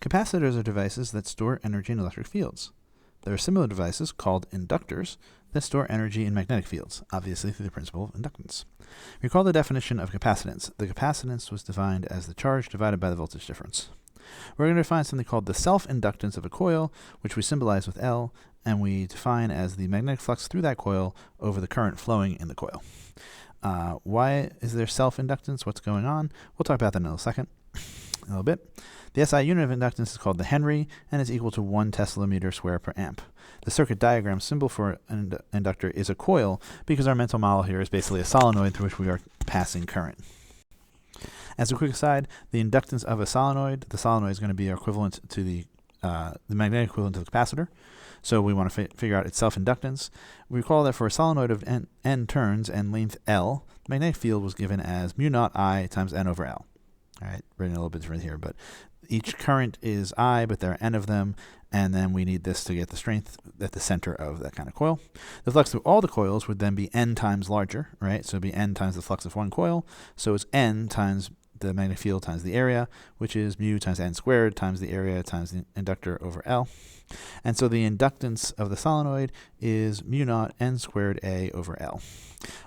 Capacitors are devices that store energy in electric fields. There are similar devices called inductors that store energy in magnetic fields, obviously through the principle of inductance. Recall the definition of capacitance. The capacitance was defined as the charge divided by the voltage difference. We're going to define something called the self-inductance of a coil, which we symbolize with L, and we define as the magnetic flux through that coil over the current flowing in the coil. Why is there self-inductance? What's going on? We'll talk about that in a second, a little bit. The SI unit of inductance is called the Henry and is equal to 1 Tesla meter square per amp. The circuit diagram symbol for an inductor is a coil because our mental model here is basically a solenoid through which we are passing current. As a quick aside, the inductance of a solenoid, the solenoid is going to be equivalent to the magnetic equivalent to the capacitor. So we want to figure out its self-inductance. Recall that for a solenoid of n turns and length L, the magnetic field was given as mu naught I times N over L. All right, written a little bit different here, but each current is I, but there are N of them, and then we need this to get the strength at the center of that kind of coil. The flux through all the coils would then be N times larger, right? So it would be N times the flux of one coil. So it's N times the magnetic field times the area, which is mu times N squared times the area times the inductor over L. And so the inductance of the solenoid is mu naught N squared A over L.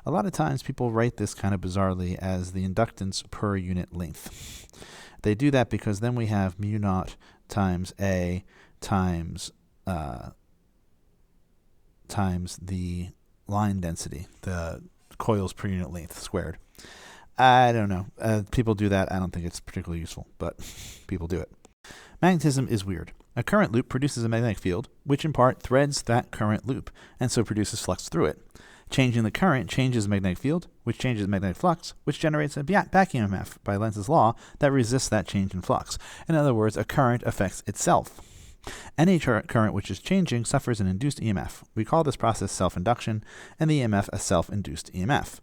A lot of times people write this kind of bizarrely as the inductance per unit length. They do that because then we have mu naught times A times the line density, the coils per unit length squared. I don't know. People do that. I don't think it's particularly useful, but people do it. Magnetism is weird. A current loop produces a magnetic field, which in part threads that current loop, and so produces flux through it. Changing the current changes the magnetic field, which changes the magnetic flux, which generates a back EMF by Lenz's law that resists that change in flux. In other words, a current affects itself. Any current which is changing suffers an induced EMF. We call this process self-induction, and the EMF a self-induced EMF.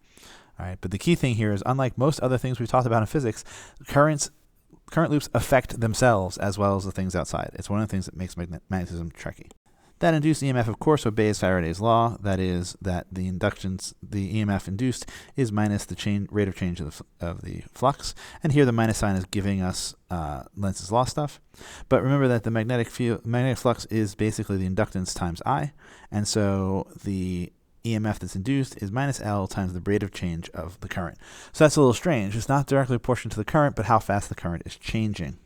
All right, but the key thing here is, unlike most other things we've talked about in physics, current loops affect themselves as well as the things outside. It's one of the things that makes magnetism tricky. That induced EMF, of course, obeys Faraday's law. That is, that the EMF induced is minus the rate of change of the flux. And here the minus sign is giving us Lenz's law stuff. But remember that the magnetic flux is basically the inductance times I. And so the EMF that's induced is minus L times the rate of change of the current. So that's a little strange. It's not directly proportional to the current, but how fast the current is changing.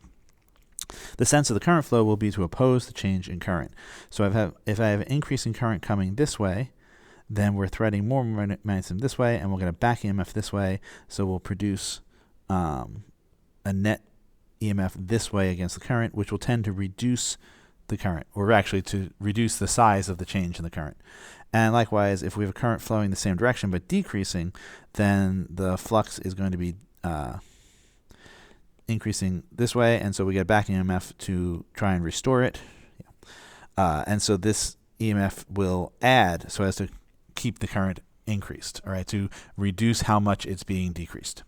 The sense of the current flow will be to oppose the change in current. So if I have an increasing current coming this way, then we're threading more magnetism this way, and we'll get a back EMF this way. So we'll produce a net EMF this way against the current, which will tend to reduce the current, or actually to reduce the size of the change in the current. And likewise, if we have a current flowing the same direction but decreasing, then the flux is going to be increasing this way, and so we get a back EMF to try and restore it. And so this EMF will add so as to keep the current increased, all right, to reduce how much it's being decreased.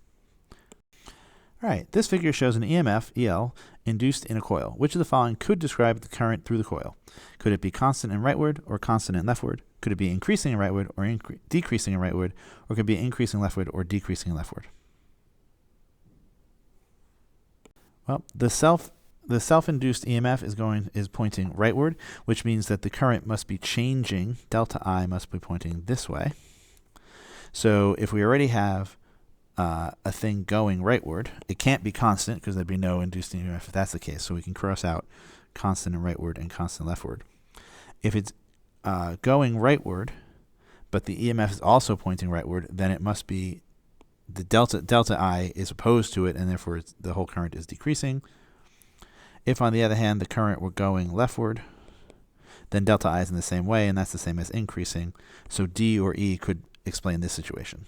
All right, this figure shows an EMF, EL, induced in a coil. Which of the following could describe the current through the coil? Could it be constant in rightward or constant in leftward? Could it be increasing in rightward or decreasing in rightward? Or could it be increasing leftward or decreasing in leftward? Well, the self-induced EMF is pointing rightward, which means that the current must be changing. Delta I must be pointing this way. So if we already have a thing going rightward, it can't be constant because there'd be no induced EMF if that's the case. So we can cross out constant in rightward and constant leftward. If it's going rightward, but the EMF is also pointing rightward, then it must be the delta I is opposed to it, and therefore the whole current is decreasing. If, on the other hand, the current were going leftward, then delta I is in the same way, and that's the same as increasing. So D or E could explain this situation.